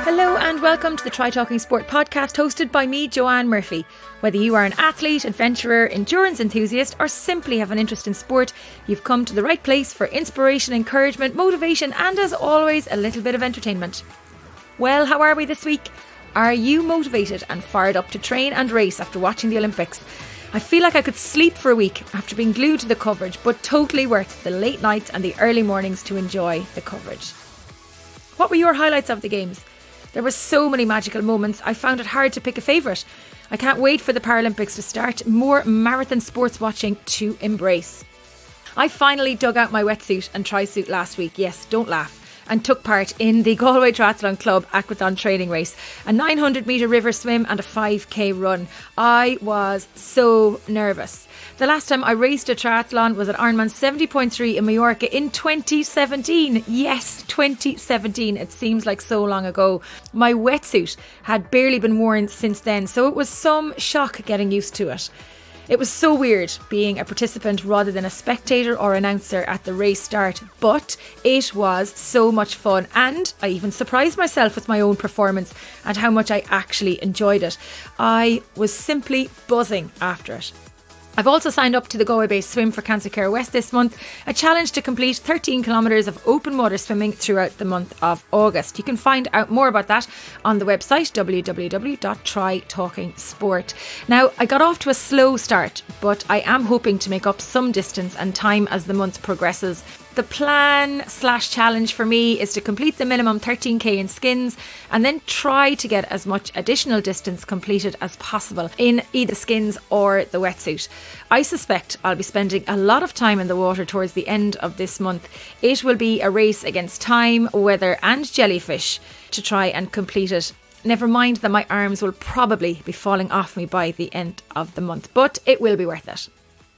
Hello and welcome to the Try Talking Sport podcast hosted by me, Joanne Murphy. Whether you are an athlete, adventurer, endurance enthusiast or simply have an interest in sport, you've come to the right place for inspiration, encouragement, motivation and, as always, a little bit of entertainment. Well, how are we this week? Are you motivated and fired up to train and race after watching the Olympics? I feel like I could sleep for a week after being glued to the coverage, but totally worth the late nights and the early mornings to enjoy the coverage. What were your highlights of the Games? There were so many magical moments, I found it hard to pick a favourite. I can't wait for the Paralympics to start. More marathon sports watching to embrace. I finally dug out my wetsuit and tri-suit last week, yes, don't laugh, and took part in the Galway Triathlon Club Aquathon training race, a 900 metre river swim and a 5k run. I was so nervous. The last time I raced a triathlon was at Ironman 70.3 in Mallorca in 2017. Yes, 2017. It seems like so long ago. My wetsuit had barely been worn since then, so it was some shock getting used to it. It was so weird being a participant rather than a spectator or announcer at the race start, but it was so much fun and I even surprised myself with my own performance and how much I actually enjoyed it. I was simply buzzing after it. I've also signed up to the Galway-based Swim for Cancer Care West this month, a challenge to complete 13 kilometres of open water swimming throughout the month of August. You can find out more about that on the website www.trytalkingsport. Now, I got off to a slow start, but I am hoping to make up some distance and time as the month progresses. The plan/challenge for me is to complete the minimum 13k in skins and then try to get as much additional distance completed as possible in either skins or the wetsuit. I suspect I'll be spending a lot of time in the water towards the end of this month. It will be a race against time, weather and jellyfish to try and complete it. Never mind that my arms will probably be falling off me by the end of the month, but it will be worth it.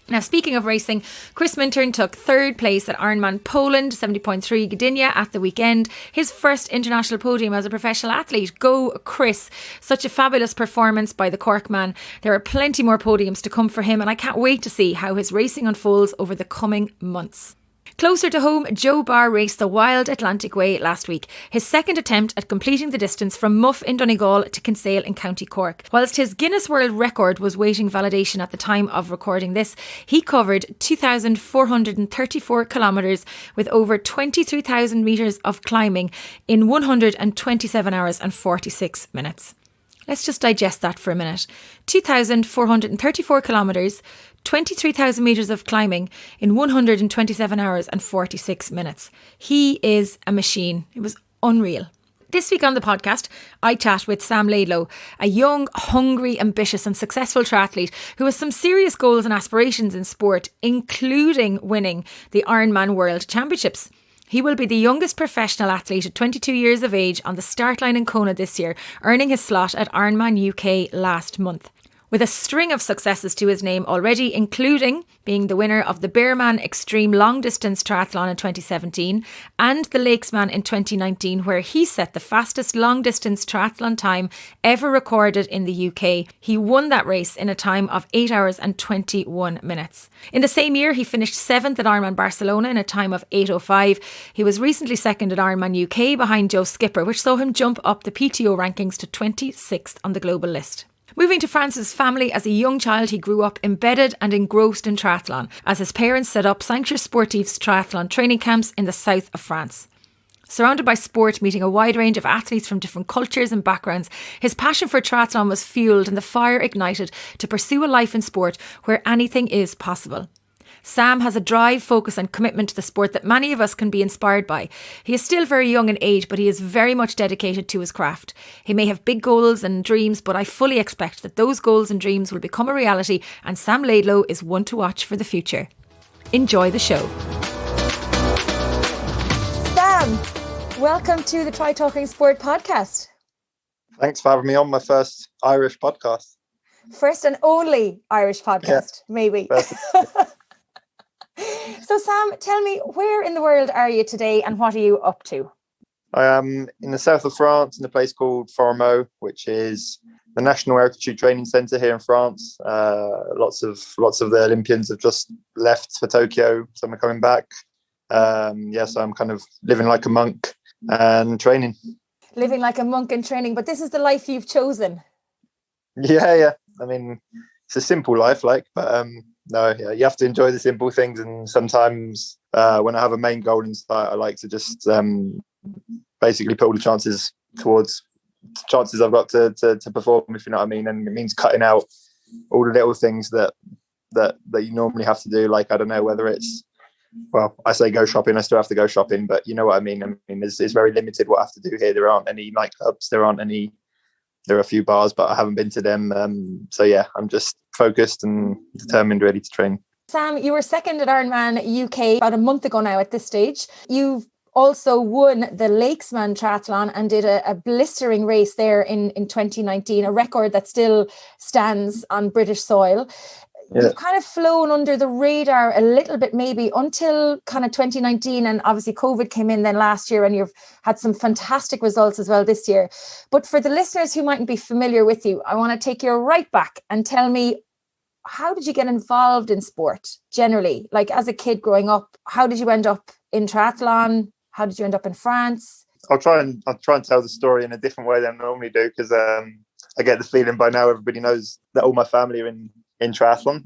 Now, speaking of racing, Chris Minturn took third place at Ironman Poland 70.3 Gdynia at the weekend. His first international podium as a professional athlete. Go Chris. Such a fabulous performance by the Cork man. There are plenty more podiums to come for him and I can't wait to see how his racing unfolds over the coming months. Closer to home, Joe Barr raced the Wild Atlantic Way last week, his second attempt at completing the distance from Muff in Donegal to Kinsale in County Cork. Whilst his Guinness World Record was waiting validation at the time of recording this, he covered 2,434 kilometres with over 23,000 metres of climbing in 127 hours and 46 minutes. Let's just digest that for a minute. 2,434 kilometres, 23,000 metres of climbing in 127 hours and 46 minutes. He is a machine. It was unreal. This week on the podcast, I chat with Sam Laidlow, a young, hungry, ambitious and successful triathlete who has some serious goals and aspirations in sport, including winning the IRONMAN World Championships. He will be the youngest professional athlete at 22 years of age on the startline in Kona this year, earning his slot at IRONMAN UK last month. With a string of successes to his name already, including being the winner of the Bearman Extreme Long Distance Triathlon in 2017 and the Lakesman in 2019, where he set the fastest long distance triathlon time ever recorded in the UK. He won that race in a time of 8 hours and 21 minutes. In the same year, he finished 7th at Ironman Barcelona in a time of 8:05. He was recently second at Ironman UK behind Joe Skipper, which saw him jump up the PTO rankings to 26th on the global list. Moving to France's family as a young child, he grew up embedded and engrossed in triathlon as his parents set up Sanctuaire Sportifs triathlon training camps in the south of France. Surrounded by sport, meeting a wide range of athletes from different cultures and backgrounds, his passion for triathlon was fuelled and the fire ignited to pursue a life in sport where anything is possible. Sam has a drive, focus and commitment to the sport that many of us can be inspired by. He is still very young in age, but he is very much dedicated to his craft. He may have big goals and dreams, but I fully expect that those goals and dreams will become a reality, and Sam Laidlow is one to watch for the future. Enjoy the show. Sam, welcome to the Try Talking Sport podcast. Thanks for having me on my first Irish podcast. First and only Irish podcast, maybe. So Sam, tell me, where in the world are you today and what are you up to? I am in the south of France in a place called Formaux, which is the National Altitude Training Centre here in France. Lots of the Olympians have just left for Tokyo. Some are coming back. So I'm kind of living like a monk and training. living like a monk in training, but this is the life you've chosen. Yeah. I mean, it's a simple life, but no, yeah, you have to enjoy the simple things. And sometimes when I have a main goal in sight, I like to just basically put all the chances towards chances I've got to perform, if you know what I mean. And it means cutting out all the little things that you normally have to do. Like, I don't know whether it's, well, I say go shopping, I still have to go shopping, but you know what I mean. I mean, it's very limited what I have to do here. There aren't any nightclubs, there are a few bars, but I haven't been to them. So yeah, I'm just focused and determined, ready to train. Sam, you were second at Ironman UK about a month ago now at this stage. You've also won the Lakesman Triathlon and did a blistering race there in 2019, a record that still stands on British soil. Yeah. You've kind of flown under the radar a little bit maybe until kind of 2019, and obviously COVID came in then last year, and you've had some fantastic results as well this year. But for the listeners who mightn't be familiar with you, I want to take you right back and tell me, how did you get involved in sport generally? Like, as a kid growing up, how did you end up in triathlon? How did you end up in France? I'll try and tell the story in a different way than I normally do, because I get the feeling by now everybody knows that all my family are in triathlon.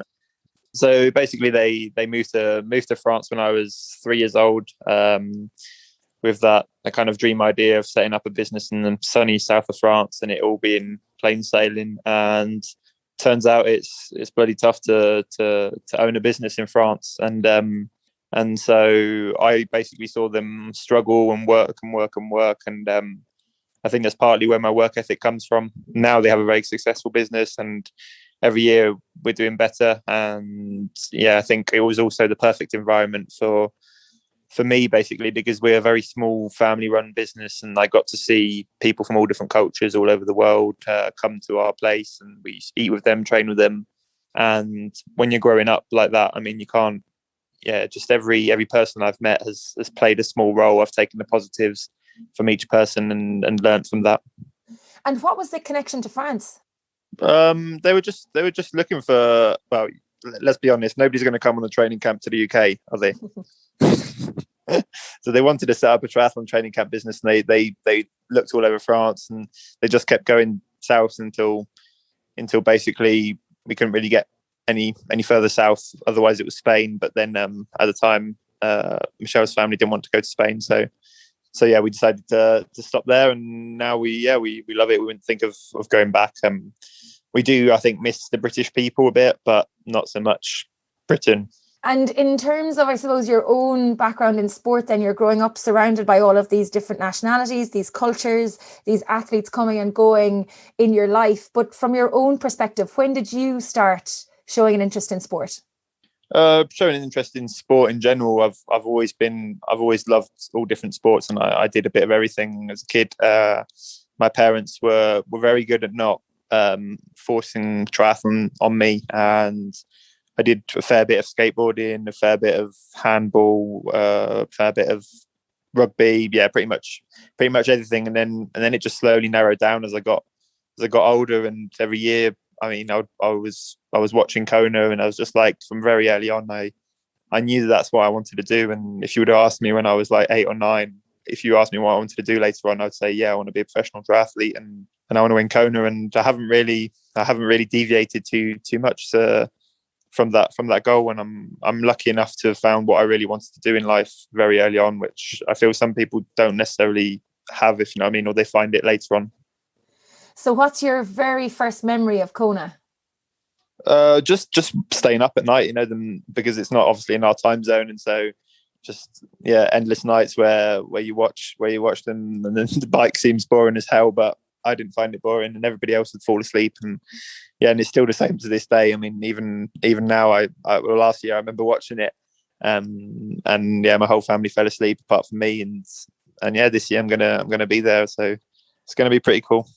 So basically they moved to France when I was 3 years old, with a kind of dream idea of setting up a business in the sunny south of France and it all being plain sailing. And turns out it's bloody tough to own a business in France. And so I basically saw them struggle and work. And I think that's partly where my work ethic comes from. Now they have a very successful business, and every year we're doing better. And yeah, I think it was also the perfect environment for me, basically, because we're a very small family run business, and I got to see people from all different cultures all over the world come to our place, and we eat with them, train with them. And when you're growing up like that, I mean, you can't, just every person I've met has played a small role. I've taken the positives from each person and learned from that. And what was the connection to France? They were just looking for, well, let's be honest, nobody's going to come on the training camp to the UK, are they? So they wanted to set up a triathlon training camp business, and they looked all over France, and they just kept going south until basically we couldn't really get any further south. Otherwise it was Spain. But then at the time Michelle's family didn't want to go to Spain, so yeah, we decided to stop there, and now we love it. We wouldn't think of going back. We do, I think, miss the British people a bit, but not so much Britain. And in terms of, I suppose, your own background in sport, then you're growing up surrounded by all of these different nationalities, these cultures, these athletes coming and going in your life. But from your own perspective, when did you start showing an interest in sport? Showing an interest in sport in general, I've always loved all different sports, and I did a bit of everything as a kid. My parents were very good at not forcing triathlon on me, and I did a fair bit of skateboarding, a fair bit of handball, a fair bit of rugby. Yeah, pretty much everything. And then it just slowly narrowed down as I got older, and every year, I mean, I was watching Kona, and I was just like, from very early on, I knew that's what I wanted to do. And if you would have asked me when I was like 8 or 9, if you asked me what I wanted to do later on, I'd say, yeah, I want to be a professional triathlete, and I want to win Kona. And I haven't really deviated too much from that goal. And I'm lucky enough to have found what I really wanted to do in life very early on, which I feel some people don't necessarily have, if you know what I mean, or they find it later on. So what's your very first memory of Kona? Just staying up at night, because it's not obviously in our time zone, and so just endless nights where you watch them, and then the bike seems boring as hell, but I didn't find it boring, and everybody else would fall asleep, and it's still the same to this day. I mean, even now, last year I remember watching it, and my whole family fell asleep apart from me, and this year I'm gonna be there, so it's gonna be pretty cool.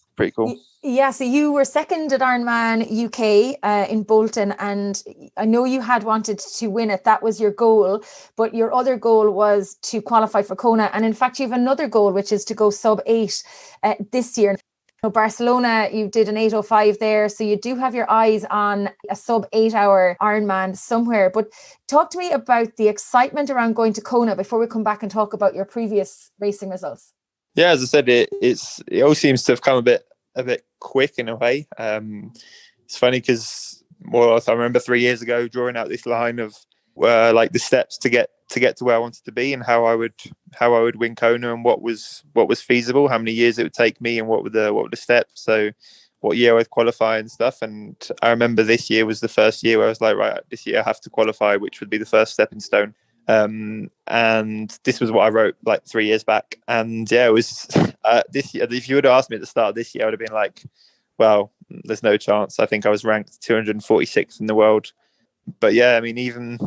Yeah, so you were second at Ironman UK in Bolton, and I know you had wanted to win it. That was your goal, but your other goal was to qualify for Kona. And in fact, you have another goal, which is to go sub 8 this year. Barcelona, you did an 8:05 there, so you do have your eyes on a sub 8 hour Ironman somewhere. But talk to me about the excitement around going to Kona before we come back and talk about your previous racing results. Yeah, as I said, it all seems to have come a bit quick in a way. It's funny because, well, I remember 3 years ago drawing out this line of like the steps to get to where I wanted to be, and how I would win Kona, and what was feasible, how many years it would take me, and what were the steps. So what year I'd qualify and stuff. And I remember this year was the first year where I was like, right, this year I have to qualify, which would be the first stepping stone. And this was what I wrote like 3 years back. And yeah, it was this year. If you would have asked me at the start of this year, I would have been like, well, there's no chance. I think I was ranked 246th in the world. But yeah, I mean, even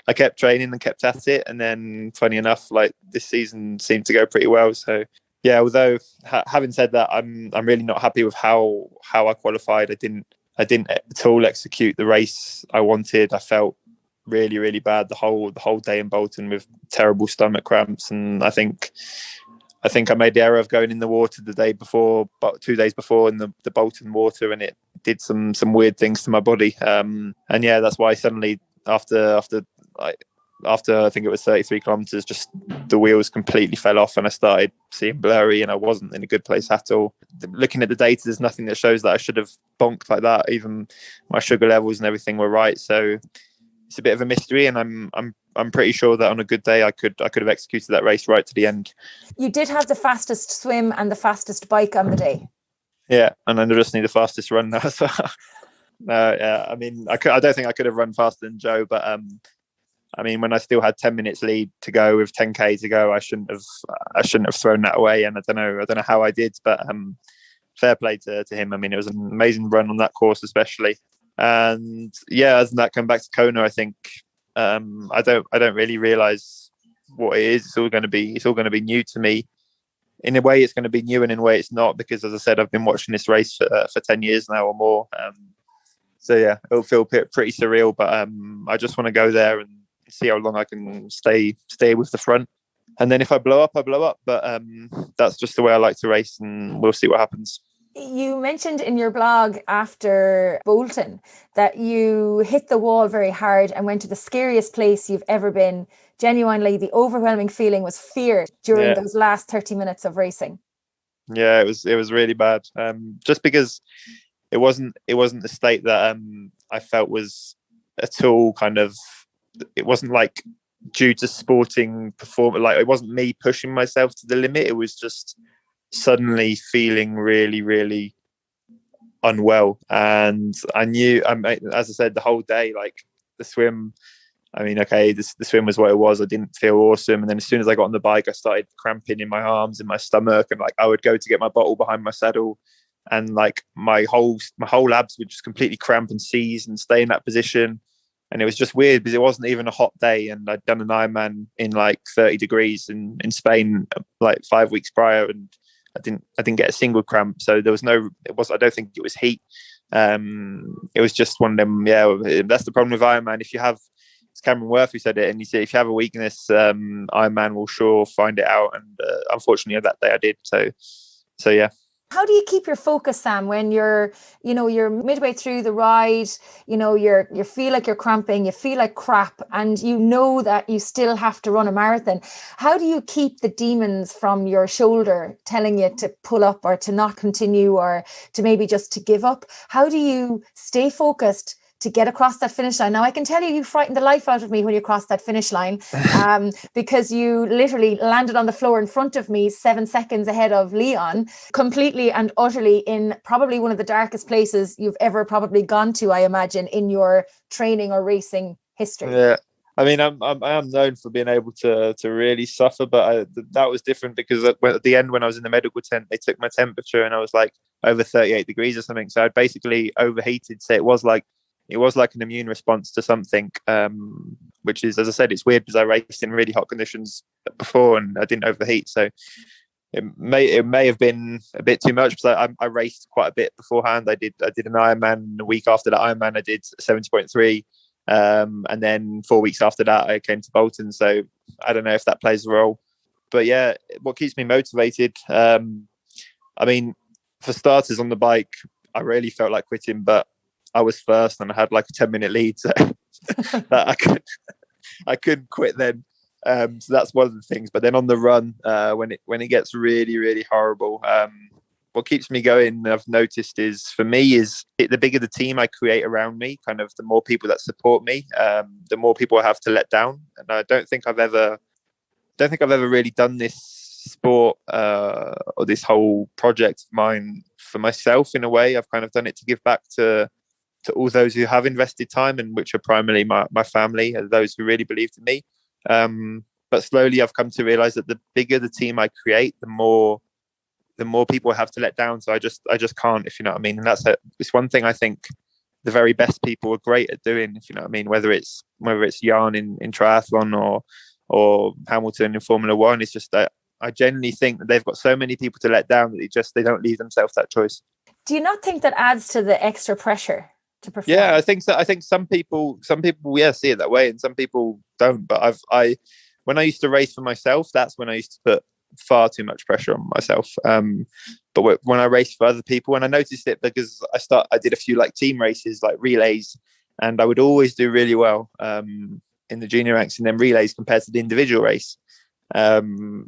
I kept training and kept at it. And then funny enough, like this season seemed to go pretty well. So yeah, although having said that, I'm really not happy with how I qualified. I didn't at all execute the race I wanted. I felt really, really bad the whole day in Bolton with terrible stomach cramps. And I think I made the error of going in the water the day before, but 2 days before, in the Bolton water, and it did some weird things to my body. And yeah, that's why suddenly after I think it was 33 kilometers, just the wheels completely fell off and I started seeing blurry, and I wasn't in a good place at all. Looking at the data, there's nothing that shows that I should have bonked like that. Even my sugar levels and everything were right. So it's a bit of a mystery, and I'm pretty sure that on a good day I could have executed that race right to the end. You did have the fastest swim and the fastest bike on the day. Yeah, and I just need the fastest run now as well. Yeah, I mean, I don't think I could have run faster than Joe, but I mean, when I still had 10 minutes lead to go with 10k to go, I shouldn't have thrown that away. And I don't know how I did, but fair play to him. I mean, it was an amazing run on that course, especially. And yeah, as that come back to Kona, I think I don't really realize what it is. It's all going to be new to me. In a way, it's going to be new, and in a way, it's not, because, as I said, I've been watching this race for 10 years now or more. So yeah, it'll feel pretty surreal. But I just want to go there and see how long I can stay with the front. And then if I blow up, I blow up. But that's just the way I like to race, and we'll see what happens. You mentioned in your blog after Bolton that you hit the wall very hard and went to the scariest place you've ever been. Genuinely, the overwhelming feeling was fear during those last 30 minutes of racing. Yeah, it was really bad. Just because it wasn't the state that I felt was at all kind of. It wasn't like due to sporting performance. Like, it wasn't me pushing myself to the limit. It was just suddenly feeling really, really unwell. And I knew, as I said, the whole day, like the swim, I mean, okay, the swim was what it was. I didn't feel awesome. And then as soon as I got on the bike, I started cramping in my arms, in my stomach. And like, I would go to get my bottle behind my saddle, and like my whole abs would just completely cramp and seize and stay in that position. And it was just weird because it wasn't even a hot day, and I'd done an Ironman in like 30 degrees in Spain like 5 weeks prior, and I didn't get a single cramp. So there was I don't think it was heat. It was just one of them. Yeah, that's the problem with Ironman. If you have, it's Cameron Worth who said it, and he said if you have a weakness, Ironman will sure find it out. And unfortunately, that day I did. So yeah. How do you keep your focus, Sam, when you're midway through the ride, you feel like you're cramping, you feel like crap, and you know that you still have to run a marathon? How do you keep the demons from your shoulder telling you to pull up or to not continue or to maybe just to give up? How do you stay focused to get across that finish line? Now, I can tell you frightened the life out of me when you crossed that finish line, because you literally landed on the floor in front of me 7 seconds ahead of Leon, completely and utterly in probably one of the darkest places you've ever probably gone to, I imagine, in your training or racing history. Yeah. I mean, I am known for being able to really suffer, but that was different because at the end, when I was in the medical tent, they took my temperature and I was like over 38 degrees or something. So I'd basically overheated. So it was like an immune response to something, which is, as I said, it's weird because I raced in really hot conditions before and I didn't overheat. So it may have been a bit too much because I raced quite a bit beforehand. I did an Ironman. A week after that Ironman, I did 70.3. And then 4 weeks after that, I came to Bolton. So I don't know if that plays a role. But yeah, what keeps me motivated? I mean, for starters, on the bike, I really felt like quitting, but I was first and I had like a 10-minute lead, so that I couldn't quit then. So that's one of the things. But then on the run, when it gets really, really horrible, what keeps me going, I've noticed, is the bigger the team I create around me, kind of the more people that support me, the more people I have to let down. And I don't think I've ever really done this sport or this whole project of mine for myself. In a way, I've kind of done it to give back to all those who have invested time, and which are primarily my family, and those who really believed in me. But slowly I've come to realize that the bigger the team I create, the more people I have to let down. So I just can't, if you know what I mean. And it's one thing I think the very best people are great at doing, if you know what I mean, whether it's Jan in triathlon or Hamilton in Formula One. It's just that I genuinely think that they've got so many people to let down that they don't leave themselves that choice. Do you not think that adds to the extra pressure to perform? Yeah, I think so. I think some people see it that way, and some people don't. But when I used to race for myself, that's when I used to put far too much pressure on myself. But when I raced for other people, and I noticed it because I did a few like team races, like relays, and I would always do really well in the junior ranks and then relays compared to the individual race,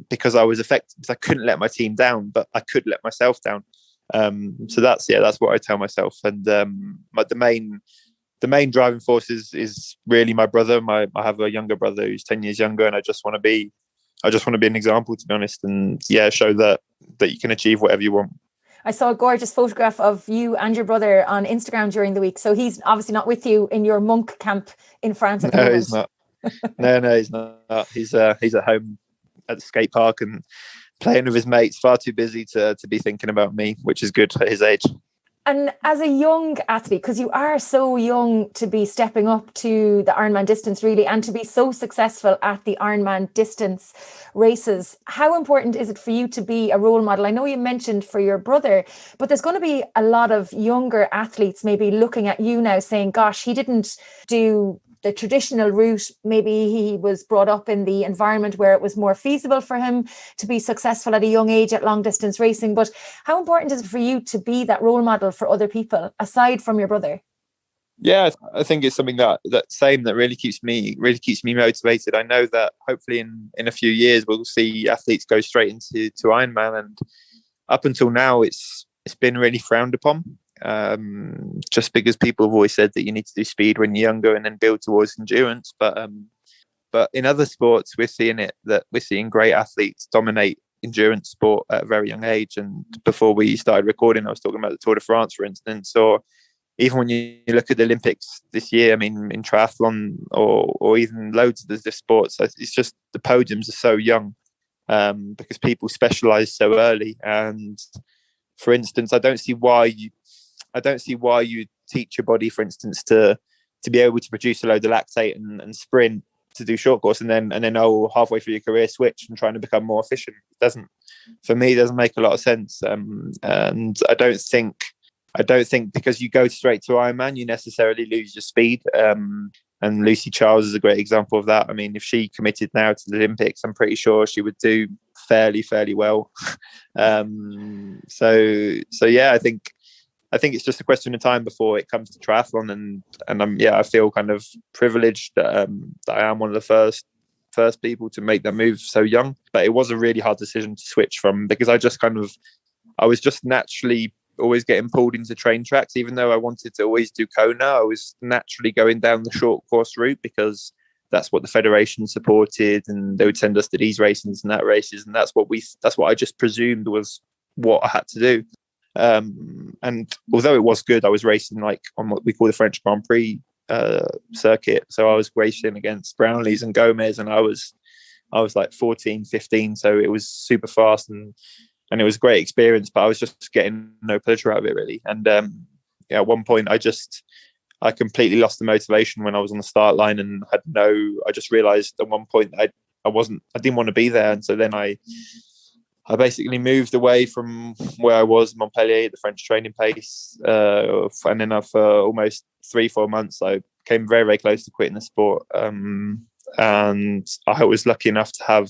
because I was effective, because I couldn't let my team down, but I could let myself down. So that's what I tell myself. And the main driving force is really my brother. I have a younger brother who's 10 years younger, and I just want to be an example, to be honest, and show that you can achieve whatever you want. I saw a gorgeous photograph of you and your brother on Instagram during the week. So he's obviously not with you in your monk camp in France at the moment. No, he's not. No, he's not. He's at home at the skate park and playing with his mates, far too busy to be thinking about me, which is good at his age. And as a young athlete, because you are so young to be stepping up to the Ironman distance, really, and to be so successful at the Ironman distance races, how important is it for you to be a role model? I know you mentioned for your brother, but there's going to be a lot of younger athletes maybe looking at you now saying, gosh, he didn't do the traditional route. Maybe he was brought up in the environment where it was more feasible for him to be successful at a young age at long distance racing. But how important is it for you to be that role model for other people aside from your brother? Yeah, I think it's something that really keeps me motivated. I know that hopefully in a few years we'll see athletes go straight into Ironman, and up until now it's been really frowned upon. Just because people have always said that you need to do speed when you're younger and then build towards endurance. But in other sports, we're seeing great athletes dominate endurance sport at a very young age. And before we started recording, I was talking about the Tour de France, for instance, or even when you look at the Olympics this year, I mean, in triathlon or even loads of the sports, it's just the podiums are so young, because people specialize so early. And for instance, I don't see why you teach your body, for instance, to be able to produce a load of lactate and sprint to do short course, and then halfway through your career switch and trying to become more efficient. It doesn't make a lot of sense. And I don't think because you go straight to Ironman, you necessarily lose your speed. And Lucy Charles is a great example of that. I mean, if she committed now to the Olympics, I'm pretty sure she would do fairly well. So yeah, I think it's just a question of time before it comes to triathlon, and I feel kind of privileged that I am one of the first people to make that move so young. But it was a really hard decision to switch from, because I was just naturally always getting pulled into train tracks. Even though I wanted to always do Kona, I was naturally going down the short course route because that's what the federation supported, and they would send us to these races and that races, and that's what I just presumed was what I had to do. And although it was good, I was racing like on what we call the French Grand Prix circuit. So I was racing against Brownlees and Gomez, and I was like 14, 15. So it was super fast and it was a great experience, but I was just getting no pleasure out of it really. And at one point I completely lost the motivation when I was on the start line, and I just realized at one point I didn't want to be there. And so then I basically moved away from where I was, Montpellier, the French training pace. And then for almost 3-4 months, I came very, very close to quitting the sport. And I was lucky enough to have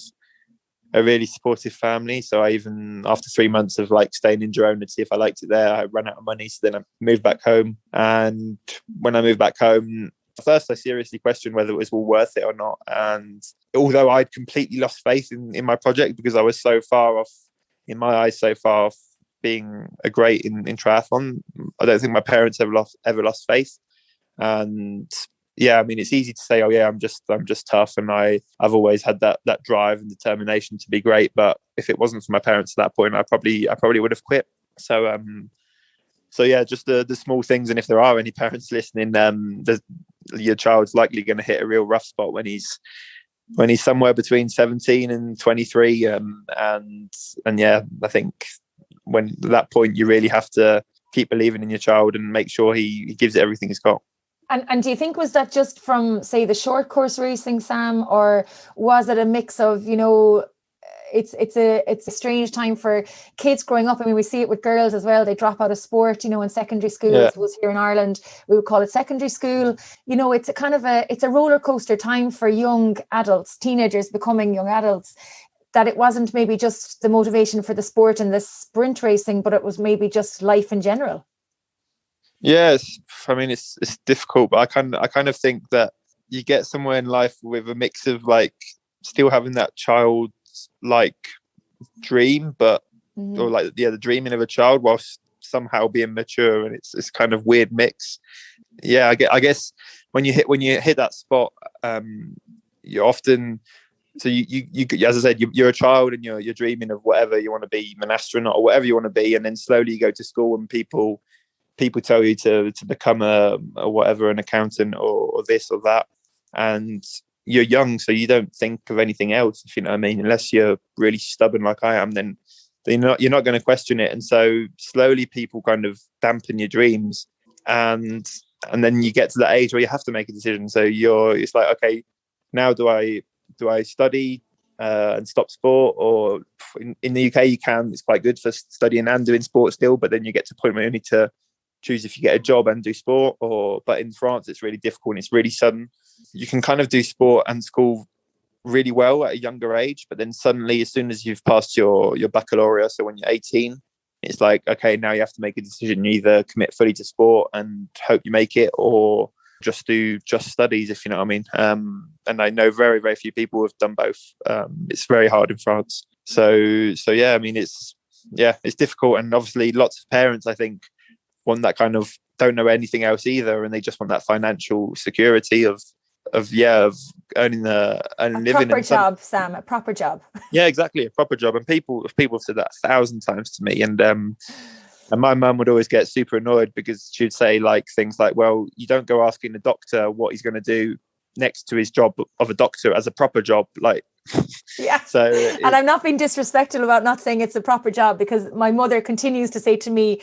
a really supportive family. So I even, after 3 months of like staying in Girona to see if I liked it there, I ran out of money. So then I moved back home. And when I moved back home, first I seriously questioned whether it was all worth it or not. And although I'd completely lost faith in my project because I was so far off, in my eyes, so far off being a great in triathlon, I don't think my parents ever lost faith. And yeah, I mean, it's easy to say, oh yeah, I'm just tough, and I've always had that drive and determination to be great. But if it wasn't for my parents at that point, I probably would have quit. So yeah, just the small things. And if there are any parents listening, your child's likely going to hit a real rough spot when he's somewhere between 17 and 23. And yeah, I think when at that point you really have to keep believing in your child and make sure he gives it everything he's got. And do you think, was that just from, say, the short course racing, Sam, or was it a mix of, it's a strange time for kids growing up. I mean, we see it with girls as well. They drop out of sport, in secondary school. Yeah. It was here in Ireland, we would call it secondary school. It's a kind of it's a roller coaster time for young adults, teenagers becoming young adults, that it wasn't maybe just the motivation for the sport and the sprint racing, but it was maybe just life in general. Yes, I mean, it's difficult, but I kind of think that you get somewhere in life with a mix of like still having that child like dream, but or like the dreaming of a child whilst somehow being mature, and it's kind of weird mix. Yeah, I guess when you hit that spot, you're often, so you as I said, you're a child and you're dreaming of whatever you want to be, an astronaut or whatever you want to be, and then slowly you go to school and people tell you to become a whatever, an accountant or this or that, and you're young, so you don't think of anything else, if you know what I mean, unless you're really stubborn like I am. Then you're not going to question it, and so slowly people kind of dampen your dreams, and then you get to that age where you have to make a decision. So it's like, okay, now do I study and stop sport, or in the UK you can, it's quite good for studying and doing sport still, but then you get to a point where you need to choose if you get a job and do sport, but in France it's really difficult and it's really sudden. You can kind of do sport and school really well at a younger age, but then suddenly as soon as you've passed your baccalaureate, so when you're 18, it's like, okay, now you have to make a decision. You either commit fully to sport and hope you make it, or just do studies, if you know what I mean. And I know very, very few people have done both. It's very hard in France. So yeah, I mean, it's difficult. And obviously lots of parents, I think, want that kind of, don't know anything else either, and they just want that financial security of earning a living. Proper job, Sam, a proper job. Yeah, exactly, a proper job. And people have said that 1,000 times to me, and my mum would always get super annoyed because she'd say like things like, well, you don't go asking the doctor what he's going to do next to his job of a doctor as a proper job, like. Yeah. And I'm not being disrespectful about not saying it's a proper job, because my mother continues to say to me,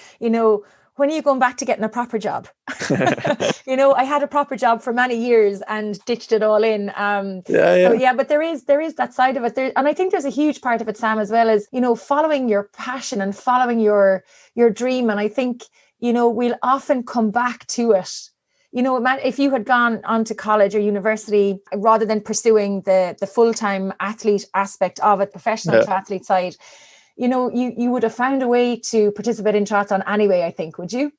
when are you going back to getting a proper job? I had a proper job for many years and ditched it all in. But there is that side of it there, and I think there's a huge part of it, Sam, as well as, following your passion and following your dream. And I think, we'll often come back to it. If you had gone on to college or university rather than pursuing the full-time athlete aspect of it, professional triathlete side, you would have found a way to participate in triathlon anyway, I think, would you?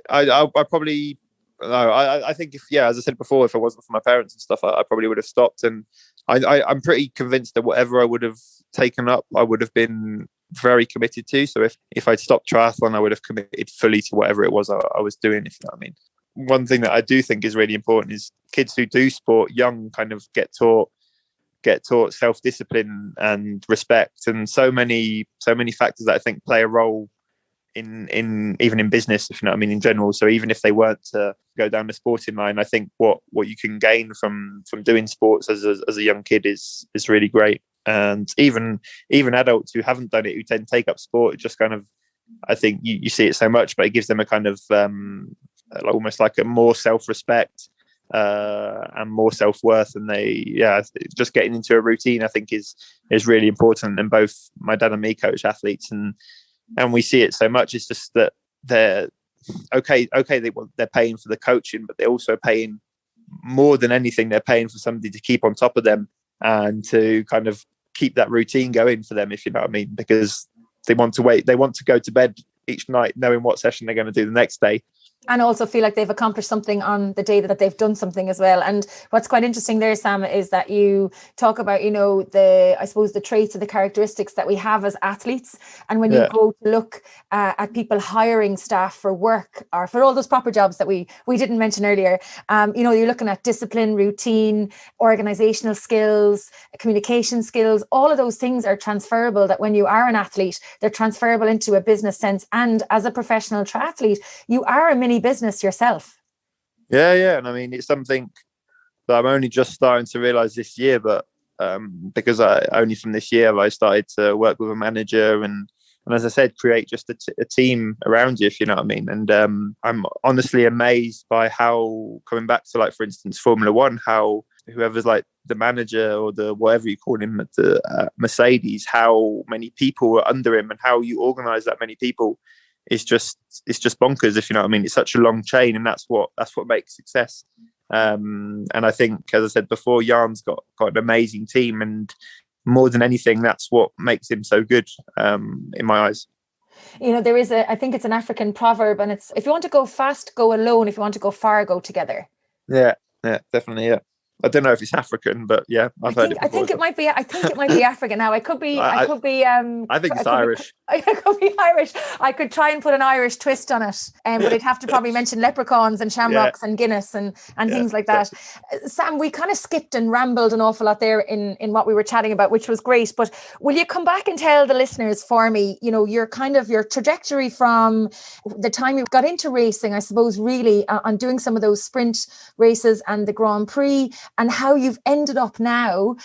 I probably, no, I think as I said before, if it wasn't for my parents and stuff, I probably would have stopped. And I'm pretty convinced that whatever I would have taken up, I would have been very committed to. So if I'd stopped triathlon, I would have committed fully to whatever it was I was doing, if you know what I mean. One thing that I do think is really important is kids who do sport young kind of get taught self-discipline and respect, and so many factors that I think play a role in even in business, if you know what I mean, in general. So even if they weren't to go down the sporting line, I think what you can gain from doing sports as a young kid is really great. And even adults who haven't done it, who then take up sport, it just kind of, I think you see it so much, but it gives them a kind of almost like a more self-respect and more self-worth, and just getting into a routine, I think is really important. And both my dad and me coach athletes, and we see it so much. It's just that they're they're paying for the coaching, but they're also paying, more than anything, they're paying for somebody to keep on top of them and to kind of keep that routine going for them, if you know what I mean, because they want to go to bed each night knowing what session they're going to do the next day. And also feel like they've accomplished something on the day that they've done something as well. And what's quite interesting there, Sam, is that you talk about, I suppose the traits or the characteristics that we have as athletes. And when you go to look at people hiring staff for work or for all those proper jobs that we didn't mention earlier, you're looking at discipline, routine, organizational skills, communication skills. All of those things are transferable, that when you are an athlete, they're transferable into a business sense. And as a professional triathlete, you are a mini business yourself. Yeah. And I mean, it's something that I'm only just starting to realize this year, but because only from this year I started to work with a manager and as I said, create just a team around you, if you know what I mean. And I'm honestly amazed by how, coming back to, like, for instance, Formula One, how whoever's like the manager or the whatever you call him at the Mercedes, how many people are under him and how you organize that many people. It's just bonkers, if you know what I mean. It's such a long chain, and that's what makes success. And I think, as I said before, Jan's got an amazing team, and more than anything, that's what makes him so good, in my eyes. There is I think it's an African proverb, and it's, if you want to go fast, go alone. If you want to go far, go together. Yeah, definitely. Yeah. I don't know if it's African, but yeah, I've heard it before. I think it might be African. Now, I could be. I think it's Irish. It could be Irish. I could try and put an Irish twist on it, but I'd have to probably mention leprechauns and shamrocks and Guinness and things like that. Sam, we kind of skipped and rambled an awful lot there in what we were chatting about, which was great. But will you come back and tell the listeners for me, your trajectory from the time you got into racing, I suppose, really on doing some of those sprint races and the Grand Prix, and how you've ended up now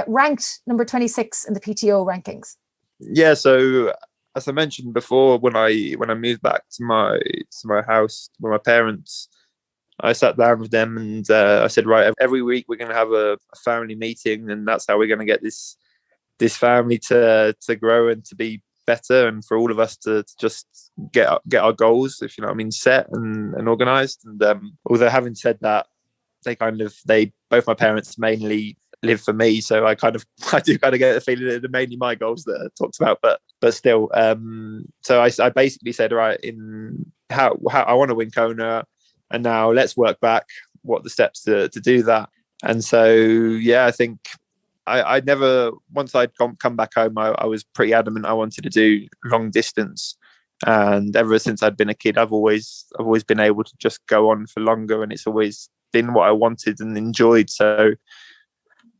ranked number 26 in the PTO rankings. Yeah, so as I mentioned before, when I moved back to my house with my parents, I sat down with them and I said, right, every week we're going to have a family meeting, and that's how we're going to get this family to grow and to be better, and for all of us to just get our goals, if you know what I mean, set and organized. And although having said that, both my parents mainly live for me, so I do get the feeling that they're mainly my goals that are talked about, but still, so I basically said, right, in how I want to win Kona, and now let's work back what the steps to do that. And so I think I never, once I'd come back home, I was pretty adamant I wanted to do long distance, and ever since I'd been a kid, I've always been able to just go on for longer, and it's always been what I wanted and enjoyed. So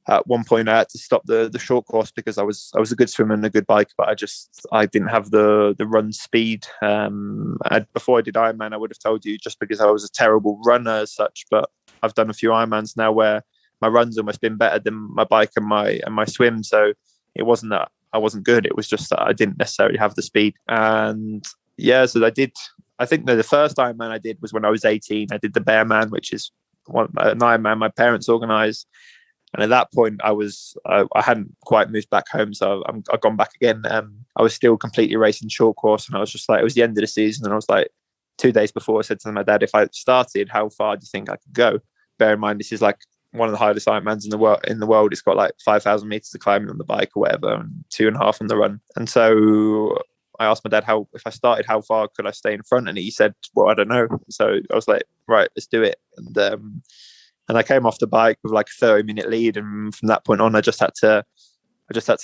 at one point I had to stop the short course because I was a good swimmer and a good biker, but I didn't have the run speed. Before I did Ironman, I would have told you, just because I was a terrible runner as such, but I've done a few Ironmans now where my run's almost been better than my bike and my swim. So it wasn't that I wasn't good, it was just that I didn't necessarily have the speed. And so I think the first Ironman I did was when I was 18. I did the Bearman, which is an Ironman my parents organised, and at that point I hadn't quite moved back home, so I've gone back again. I was still completely racing short course, and I was just like, it was the end of the season, and I was like, 2 days before, I said to my dad, if I started, how far do you think I could go? Bear in mind, this is like one of the hardest Ironmans in the world. It's got like 5,000 meters of climbing on the bike or whatever, and 2.5 on the run. And so I asked my dad, if I started, how far could I stay in front? And he said, well, I don't know. So I was like, right, let's do it. And I came off the bike with like a 30-minute lead. And from that point on, I just had to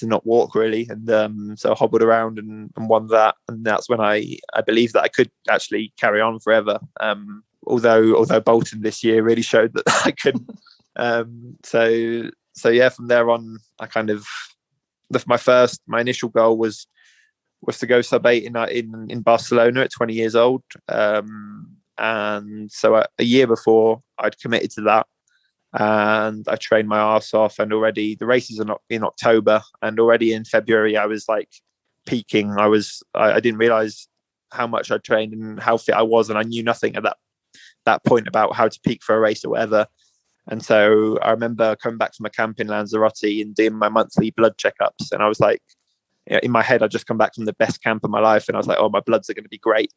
not walk really. And so I hobbled around and won that. And that's when I believed that I could actually carry on forever. Although Bolton this year really showed that I couldn't. So from there on, my initial goal was to go sub-8 in Barcelona at 20 years old. And so a year before, I'd committed to that, and I trained my arse off, and already the races are not in October, and already in February I was like peaking. I didn't realize how much I trained and how fit I was, and I knew nothing at that point about how to peak for a race or whatever. And so I remember coming back from a camp in Lanzarote and doing my monthly blood checkups, and I was like, in my head, I'd just come back from the best camp of my life, and I was like, oh, my bloods are going to be great.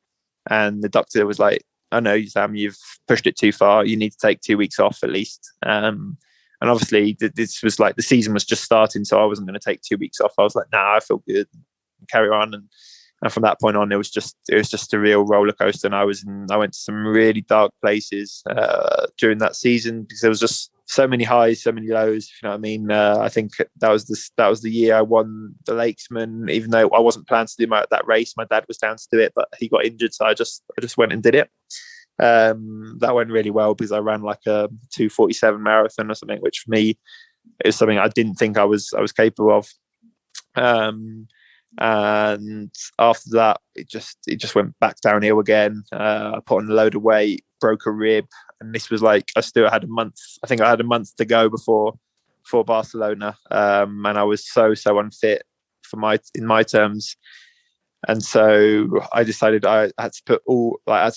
And the doctor was like, oh no, Sam, you've pushed it too far. You need to take 2 weeks off at least. And obviously this was like, the season was just starting, so I wasn't going to take 2 weeks off. I was like, nah, I feel good, carry on. And from that point on, it was just a real roller coaster. And I went to some really dark places during that season, because there was just so many highs, so many lows. If you know what I mean. I think that was the year I won the Lakesman, even though I wasn't planning to do that race. My dad was down to do it, but he got injured, so I just went and did it. That went really well, because I ran like a 2:47 marathon or something, which for me is something I didn't think I was capable of. And after that, it just went back downhill again. I put on a load of weight, broke a rib, and this was like I still had a month. I think I had a month to go before Barcelona, and I was so unfit in my terms. And so I decided I had to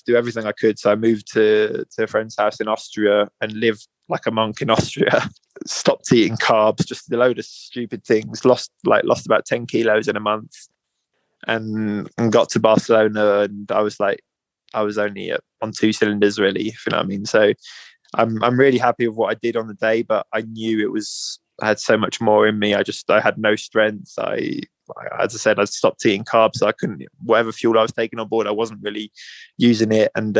do everything I could. So I moved to a friend's house in Austria and lived like a monk in Austria. Stopped eating carbs, just a load of stupid things. Lost about 10 kilos in a month, and got to Barcelona, and I was only on 2 cylinders, really, if you know what I mean. So I'm really happy with what I did on the day, but I knew I had so much more in me. I had no strength. As I said, I stopped eating carbs, so I couldn't, whatever fuel I was taking on board, I wasn't really using it. And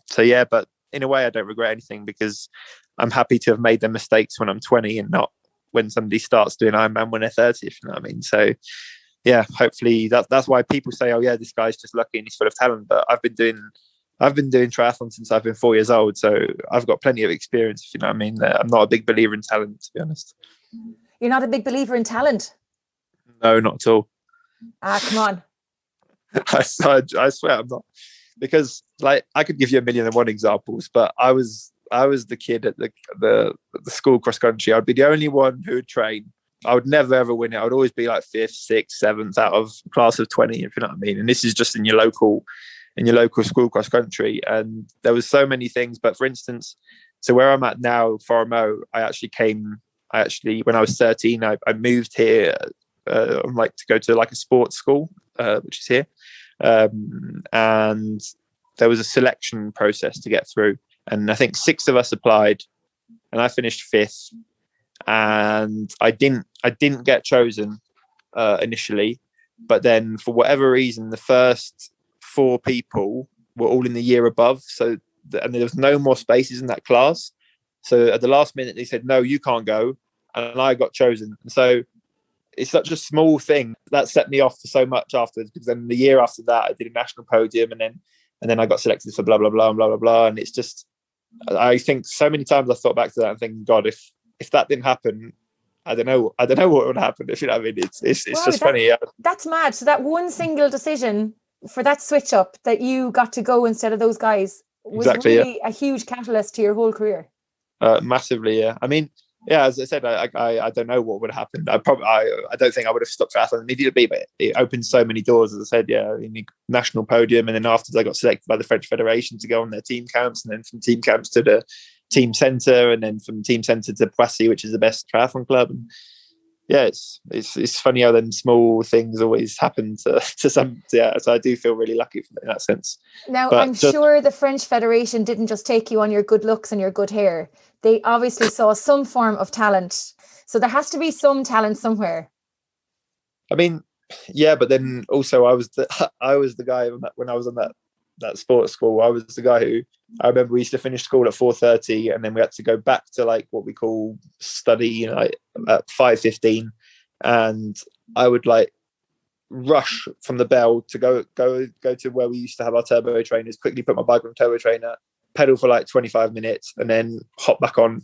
so yeah, but in a way I don't regret anything, because I'm happy to have made them mistakes when I'm 20 and not when somebody starts doing Ironman when they're 30, if you know what I mean. So yeah, hopefully that's why people say, oh yeah, this guy's just lucky and he's full of talent. But I've been doing triathlon since I've been 4 years old, so I've got plenty of experience, if you know what I mean. I'm not a big believer in talent, to be honest. You're not a big believer in talent? No, not at all. Come on. I swear I'm not, because like I could give you 1,000,001 examples, but I was the kid at the school cross country. I'd be the only one who would train. I would never ever win it. I would always be like 5th, 6th, 7th out of a class of 20, if you know what I mean. And this is just in your local school cross country. And there was so many things. But for instance, so where I'm at now, Formo, when I was 13, I moved here. I'm like to go to like a sports school, which is here. And there was a selection process to get through. And I think 6 of us applied, and I finished 5th. And I didn't get chosen initially, but then for whatever reason, the first 4 people were all in the year above. So and there was no more spaces in that class. So at the last minute, they said, "No, you can't go," and I got chosen. And so it's such a small thing that set me off for so much afterwards. Because then the year after that, I did a national podium, and then I got selected for blah blah blah and blah blah blah. And it's just, I think so many times I thought back to that and thinking, God, if that didn't happen, I don't know what would happen. If you know what I mean, it's wow, just funny. Yeah. That's mad. So that one single decision for that switch up, that you got to go instead of those guys, was really a huge catalyst to your whole career. Massively, yeah. I mean, yeah, as I said, I don't know what would have happened. I don't think I would have stopped triathlon immediately, but it opened so many doors. As I said, yeah, in the national podium, and then afterwards I got selected by the French Federation to go on their team camps, and then from team camps to the team centre, and then from team centre to Poissy, which is the best triathlon club. And yeah, it's funny how then small things always happen to some. Yeah, so I do feel really lucky in that sense. Now, but I'm sure the French Federation didn't just take you on your good looks and your good hair. They obviously saw some form of talent. So there has to be some talent somewhere. I mean, yeah, but then also I was the guy when I was on that sports school. I was the guy who, I remember we used to finish school at 4:30, and then we had to go back to like what we call study, at 5:15, and I would like rush from the bell to go to where we used to have our turbo trainers, quickly put my bike on turbo trainer, pedal for like 25 minutes, and then hop back on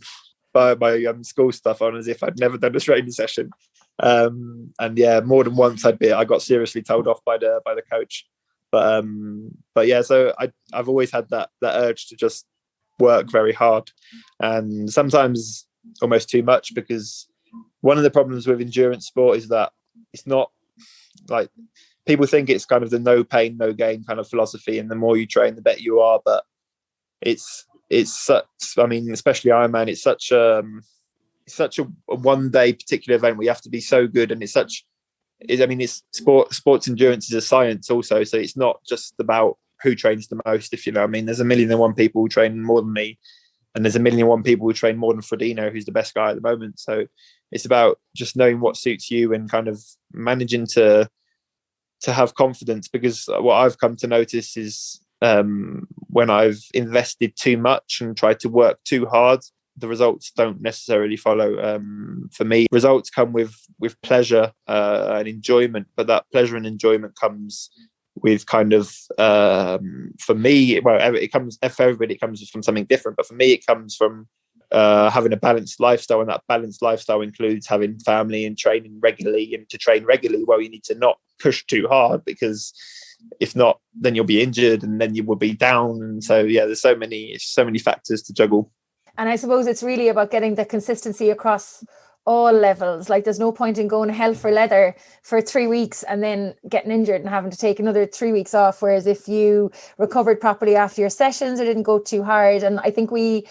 my school stuff on as if I'd never done a training session. And yeah, more than once I got seriously told off by the coach. But yeah, so I've always had that urge to just work very hard, and sometimes almost too much, because one of the problems with endurance sport is that it's not like people think it's kind of the no pain, no gain kind of philosophy, and the more you train, the better you are. But it's such, I mean, especially Ironman, it's such a one day particular event where you have to be so good, and it's sports endurance is a science also, so it's not just about who trains the most, if you know what I mean. There's 1,000,001 people who train more than me, and there's 1,000,001 people who train more than Frodeno, who's the best guy at the moment. So it's about just knowing what suits you and kind of managing to have confidence, because what I've come to notice is when I've invested too much and tried to work too hard, the results don't necessarily follow. For me, results come with pleasure and enjoyment, but that pleasure and enjoyment comes with kind of, for me, well, it comes, for everybody it comes from something different, but for me it comes from having a balanced lifestyle, and that balanced lifestyle includes having family and training regularly. And to train regularly, well, you need to not push too hard, because if not, then you'll be injured and then you will be down. And so there's so many factors to juggle. And I suppose it's really about getting the consistency across all levels. Like, there's no point in going hell for leather for 3 weeks and then getting injured and having to take another 3 weeks off. Whereas if you recovered properly after your sessions, it didn't go too hard. And I think we,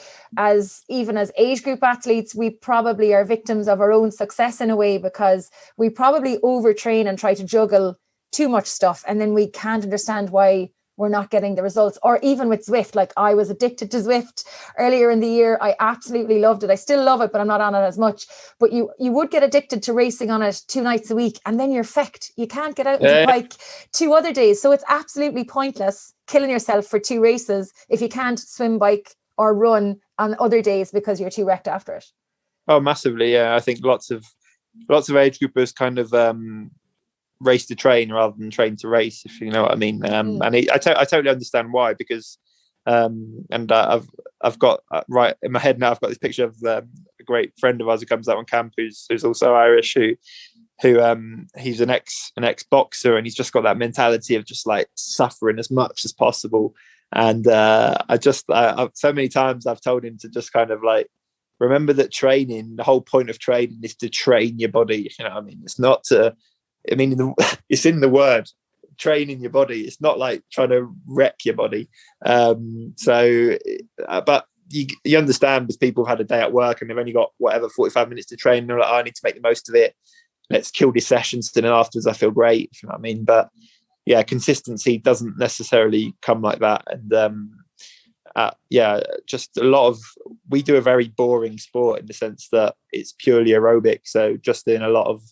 even as age group athletes, we probably are victims of our own success in a way, because we probably overtrain and try to juggle too much stuff. And then we can't understand why we're not getting the results. Or even with Zwift, like I was addicted to Zwift earlier in the year. I absolutely loved it. I still love it, but I'm not on it as much. But you would get addicted to racing on it 2 nights a week, and then you're fecked. You can't get out on the bike 2 other days. So it's absolutely pointless killing yourself for 2 races if you can't swim, bike or run on other days because you're too wrecked after it. Oh, massively. Yeah. I think lots of age groupers kind of race to train rather than train to race, if you know what I mean. And I totally understand why, because I've got right in my head now, I've got this picture of a great friend of ours who comes out on camp, who's also Irish, who he's an ex boxer, and he's just got that mentality of just like suffering as much as possible. And I've so many times I've told him to just kind of like remember that training, the whole point of training is to train your body. You know what I mean? It's not to, it's in the word, training your body. It's not like trying to wreck your body. But you understand, because people have had a day at work and they've only got 45 minutes to train, and they're like, I need to make the most of it. Let's kill these sessions, and then afterwards I feel great. You know what I mean? But yeah, consistency doesn't necessarily come like that. And just a lot of, we do a very boring sport in the sense that it's purely aerobic. So just doing a lot of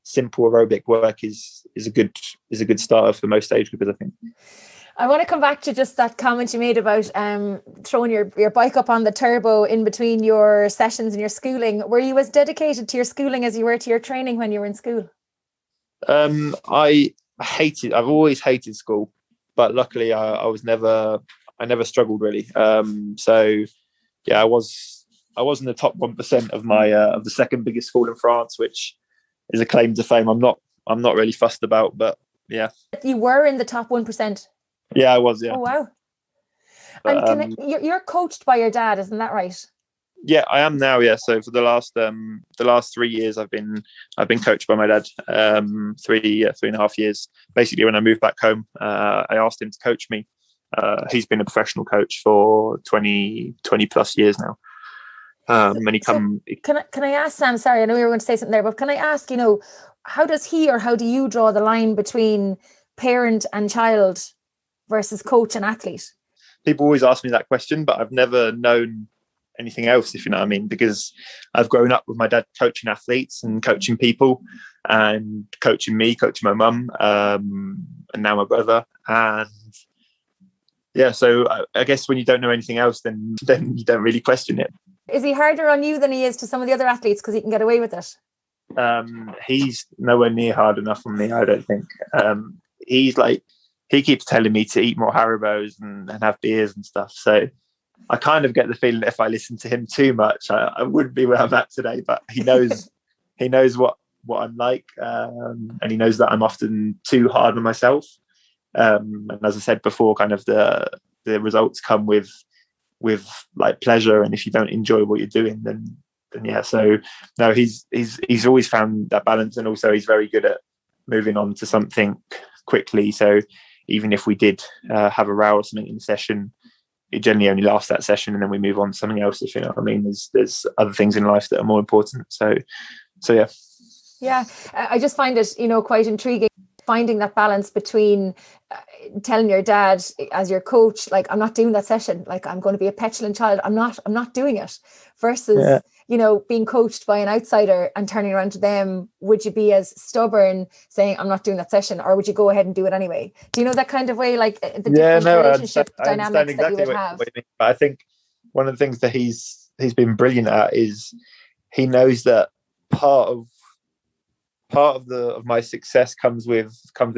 simple aerobic work is a good starter for most age groupers, I think. I want to come back to just that comment you made about throwing your bike up on the turbo in between your sessions and your schooling. Were you as dedicated to your schooling as you were to your training when you were in school? I've always hated school, but luckily I never struggled really. So yeah, I was in the top 1% of my of the second biggest school in France, which is a claim to fame I'm not really fussed about, but yeah. You were in the top 1%? Yeah, I was, yeah. Oh wow. But, and you're coached by your dad, isn't that right? Yeah, I am now, yeah. So for the last 3 years I've been coached by my dad. 3.5 years. Basically when I moved back home, I asked him to coach me. He's been a professional coach for 20 plus years now. Can I ask, Sam, sorry, I know you were going to say something there, but can I ask, how does he or how do you draw the line between parent and child versus coach and athlete? People always ask me that question, but I've never known anything else, if you know what I mean, because I've grown up with my dad coaching athletes and coaching people and coaching me, coaching my mum, and now my brother. And yeah, so I guess when you don't know anything else, then you don't really question it. Is he harder on you than he is to some of the other athletes because he can get away with it? He's nowhere near hard enough on me, I don't think. He keeps telling me to eat more Haribos and have beers and stuff. So I kind of get the feeling that if I listen to him too much, I wouldn't be where I'm at today. But he knows what I'm like, and he knows that I'm often too hard on myself. And as I said before, kind of the results come with like pleasure, and if you don't enjoy what you're doing, then yeah. So no, he's always found that balance, and also he's very good at moving on to something quickly. So even if we did have a row or something in the session, it generally only lasts that session, and then we move on to something else, if you know what I mean. There's other things in life that are more important. So yeah. Yeah, I just find it, quite intriguing. finding that balance between telling your dad as your coach, like, I'm not doing that session, like, I'm going to be a petulant child, I'm not doing it, versus being coached by an outsider and turning around to them. Would you be as stubborn saying, I'm not doing that session, or would you go ahead and do it anyway? Do you know that kind of way, like the different relationship dynamics exactly that you would have? What you mean. But I think one of the things that he's been brilliant at is he knows that part of my success comes with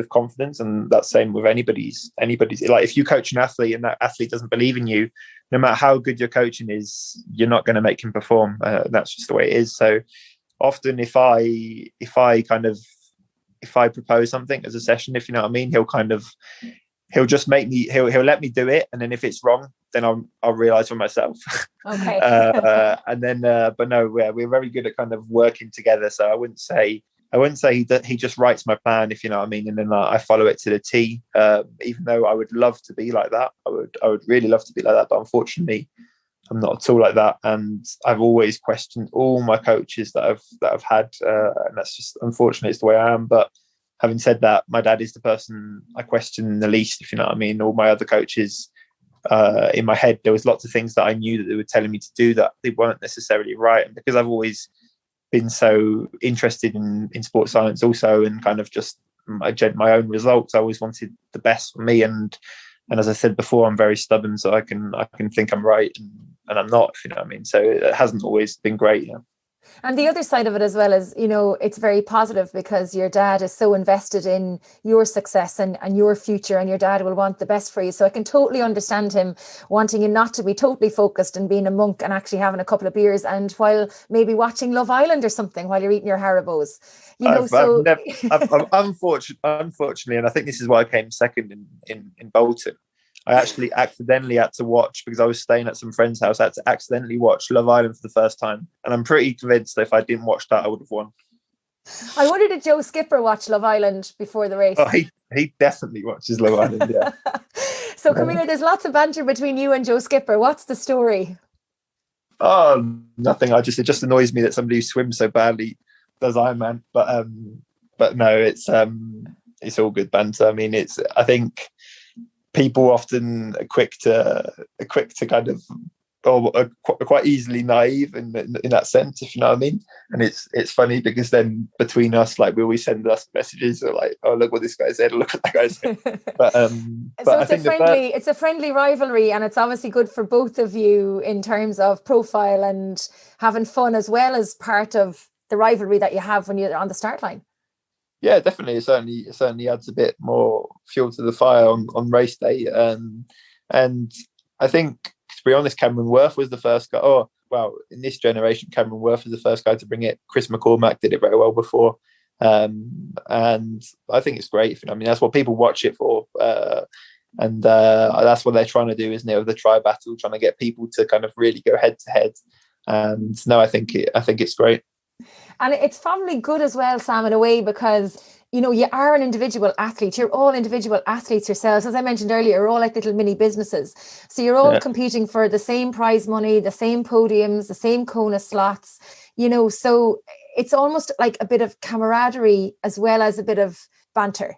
confidence, and that's same with anybody's. Like, if you coach an athlete and that athlete doesn't believe in you, no matter how good your coaching is, you're not going to make him perform. That's just the way it is. So often, if I propose something as a session, if you know what I mean, he'll just make me, he'll let me do it, and then if it's wrong, then I'll realize for myself. Okay. And then, but no, we're very good at kind of working together. So I wouldn't say that he just writes my plan, if you know what I mean, and then I follow it to the T. Even though I would love to be like that, I would really love to be like that, but unfortunately, I'm not at all like that. And I've always questioned all my coaches that I've had, and that's just, unfortunately, it's the way I am. But having said that, my dad is the person I question the least, if you know what I mean. All my other coaches, in my head, there was lots of things that I knew that they were telling me to do that they weren't necessarily right. And because I've always been so interested in sports science also, and kind of just my own results, I always wanted the best for me. And as I said before, I'm very stubborn, so I can think I'm right, and I'm not, if you know what I mean. So it hasn't always been great, you know. And the other side of it as well is, it's very positive because your dad is so invested in your success and your future, and your dad will want the best for you. So I can totally understand him wanting you not to be totally focused and being a monk and actually having a couple of beers and while maybe watching Love Island or something while you're eating your Haribos. Unfortunately, and I think this is why I came second in Bolton. I actually accidentally had to watch, because I was staying at some friend's house, I had to accidentally watch Love Island for the first time. And I'm pretty convinced that if I didn't watch that, I would have won. I wonder, did Joe Skipper watch Love Island before the race? Oh, he definitely watches Love Island, yeah. So, Camilla, there's lots of banter between you and Joe Skipper. What's the story? Oh, nothing. It just annoys me that somebody who swims so badly does Ironman. But no, it's all good banter. I mean, I think people often are quick to kind of, are quite easily naive in that sense, if you know what I mean. And it's funny because then between us, like, we always send us messages like, oh, look what this guy said, look what that guy said. But so it's a friendly rivalry, and it's obviously good for both of you in terms of profile and having fun, as well as part of the rivalry that you have when you're on the start line. Yeah, definitely. It certainly adds a bit more fuel to the fire on race day. And I think, to be honest, Cameron Worth was the first guy. Oh, well, in this generation, Cameron Worth was the first guy to bring it. Chris McCormack did it very well before. And I think it's great. I mean, that's what people watch it for. And that's what they're trying to do, isn't it? With the tri battle, trying to get people to kind of really go head to head. And no, I think it's great. And it's probably good as well, Sam, in a way, because, you are an individual athlete. You're all individual athletes yourselves. As I mentioned earlier, you're all like little mini businesses. So you're all competing for the same prize money, the same podiums, the same Kona slots, so it's almost like a bit of camaraderie as well as a bit of banter.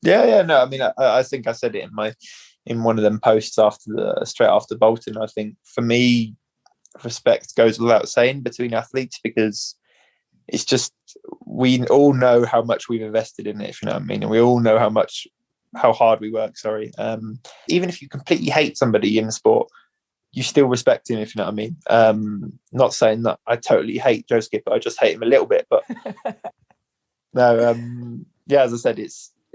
Yeah. No, I mean, I think I said it in one of them posts straight after Bolton. I think for me, respect goes without saying between athletes, because it's just, we all know how much we've invested in it, if you know what I mean, and we all know how hard we work. Even if you completely hate somebody in the sport, you still respect him, if you know what I mean. Not saying that I totally hate Joe Skipper, I just hate him a little bit, but no, as I said,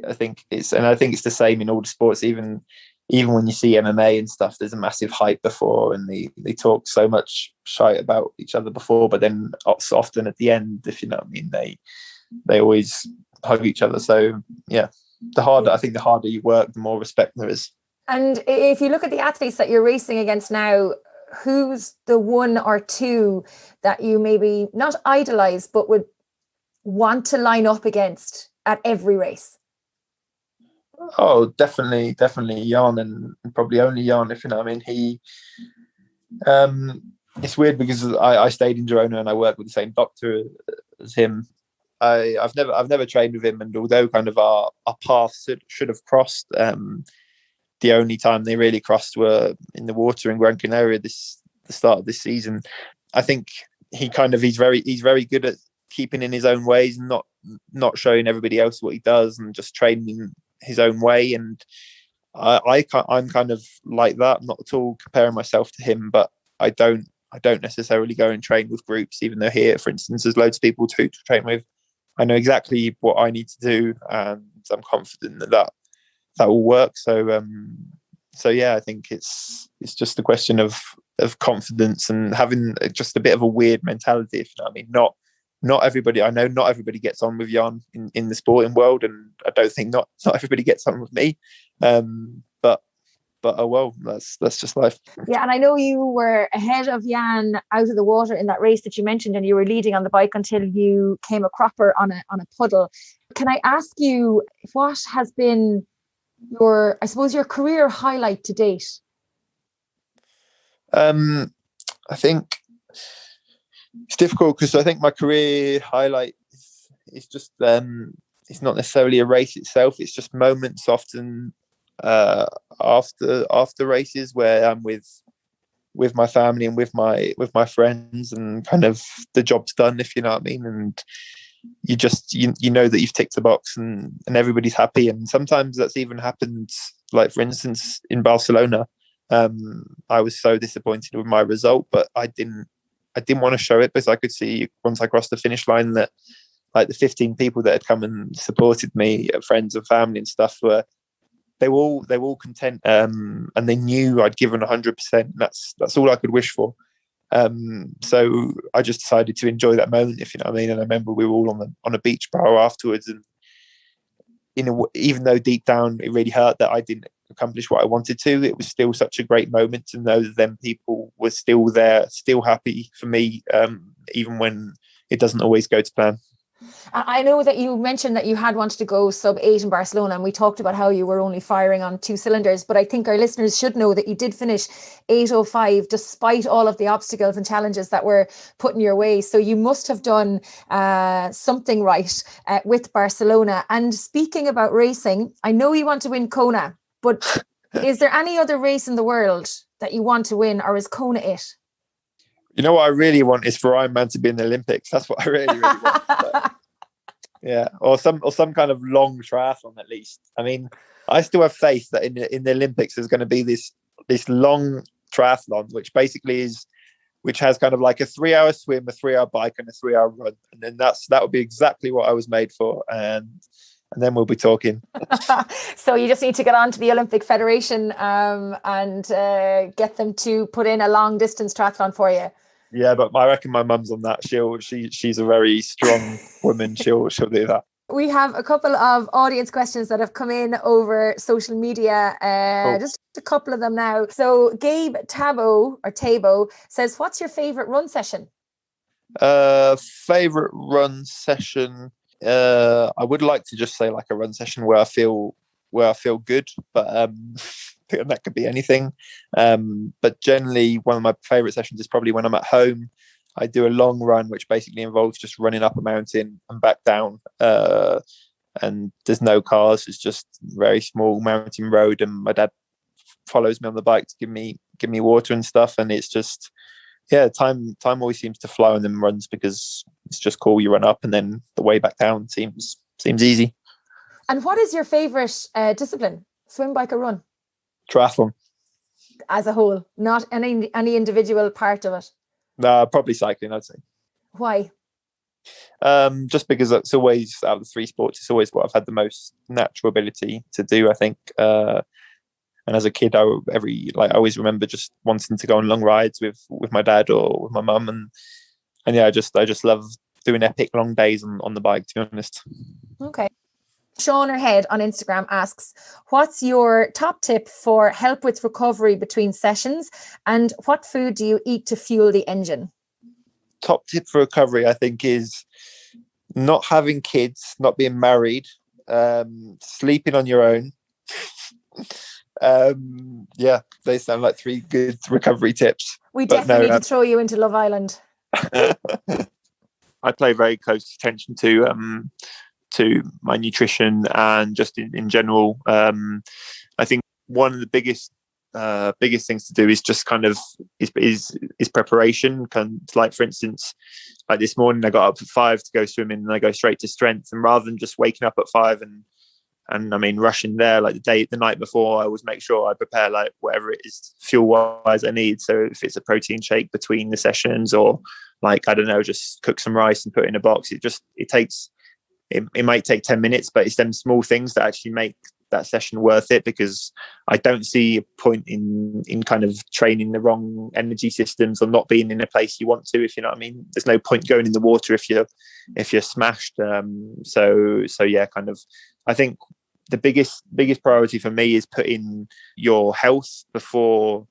I think it's the same in all the sports. Even when you see MMA and stuff, there's a massive hype before, and they talk so much shite about each other before, but then often at the end, if you know what I mean, they always hug each other. So yeah, I think the harder you work, the more respect there is. And if you look at the athletes that you're racing against now, who's the one or two that you maybe not idolize, but would want to line up against at every race? Oh, definitely Jan, and probably only Jan, if you know what I mean. He, it's weird because I stayed in Girona and I worked with the same doctor as him, I've never trained with him, and although kind of our paths should have crossed, the only time they really crossed were in the water in Gran Canaria the start of this season. I think he's very good at keeping in his own ways and not showing everybody else what he does, and just training his own way. And I'm kind of like that, not at all comparing myself to him, but I don't necessarily go and train with groups, even though here, for instance, there's loads of people to train with. I know exactly what I need to do, and I'm confident that will work. So yeah, I think it's just a question of confidence and having just a bit of a weird mentality, if you know what I mean. Not everybody, I know not everybody gets on with Jan in the sporting world, and I don't think not everybody gets on with me. But oh well, that's just life. Yeah, and I know you were ahead of Jan out of the water in that race that you mentioned, and you were leading on the bike until you came a cropper on a puddle. Can I ask you, what has been your career highlight to date? I think it's difficult because I think my career highlight is just it's not necessarily a race itself. It's just moments often after races where I'm with my family and with my friends, and kind of the job's done, if you know what I mean. And you just you know that you've ticked the box, and everybody's happy. And sometimes that's even happened, like for instance in Barcelona. I was so disappointed with my result, but I didn't want to show it, because I could see once I crossed the finish line that like the 15 people that had come and supported me, friends and family and stuff, they were all content, and they knew I'd given 100%. That's all I could wish for. So I just decided to enjoy that moment, if you know what I mean. And I remember we were all on a beach bar afterwards, and even though deep down it really hurt that I didn't accomplish what I wanted to, it was still such a great moment to know that them people were still there, still happy for me, even when it doesn't always go to plan. I know that you mentioned that you had wanted to go sub 8 in Barcelona, and we talked about how you were only firing on 2 cylinders, but I think our listeners should know that you did finish 8:05 despite all of the obstacles and challenges that were put in your way. So you must have done something right with Barcelona. And speaking about racing, I know you want to win Kona, but is there any other race in the world that you want to win, or is Kona it? You know what I really want is for Ironman to be in the Olympics. That's what I really want. But, yeah, or some kind of long triathlon at least. I mean, I still have faith that in the Olympics there's going to be this long triathlon, which has kind of like a 3-hour swim, a 3-hour bike, and a 3-hour run, and then that would be exactly what I was made for. And then we'll be talking. So you just need to get on to the Olympic Federation and get them to put in a long distance triathlon for you. Yeah, but I reckon my mum's on that. She's a very strong woman. She'll do that. We have a couple of audience questions that have come in over social media. Cool. Just a couple of them now. So Gabe Tabo says, "What's your favorite run session?" Favorite run session. I would like to just say like a run session where I feel good, but that could be anything. But generally, one of my favorite sessions is probably when I'm at home. I do a long run, which basically involves just running up a mountain and back down. And there's no cars; it's just very small mountain road. And my dad follows me on the bike to give me water and stuff. And it's just, yeah, time always seems to fly on them runs, because it's just cool. You run up, and then the way back down seems easy. And what is your favorite discipline? Swim, bike, or run? Triathlon. As a whole, not any individual part of it. Probably cycling, I'd say. Why? Just because it's always, out of the 3 sports, it's always what I've had the most natural ability to do, I think. And as a kid, I always remember just wanting to go on long rides with my dad or with my mum, and yeah, I just love doing epic long days on the bike, to be honest. Okay. Sean Head on Instagram asks, "What's your top tip for help with recovery between sessions, and what food do you eat to fuel the engine?" Top tip for recovery, I think, is not having kids, not being married, sleeping on your own. Yeah, they sound like 3 good recovery tips. We definitely need to throw you into Love Island. I pay very close attention to my nutrition and just in general. I think one of the biggest things to do is just kind of is preparation. Like, for instance, like this morning I got up at 5 to go swimming, and I go straight to strength, and rather than just waking up at 5 and I mean rushing there like the night before, I always make sure I prepare like whatever it is fuel wise I need. So if it's a protein shake between the sessions, or like, I don't know, just cook some rice and put it in a box, it might take 10 minutes, but it's them small things that actually make that session worth it, because I don't see a point in kind of training the wrong energy systems or not being in a place you want to, if you know what I mean. There's no point going in the water if you're smashed. So yeah, kind of, I think the biggest priority for me is putting your health before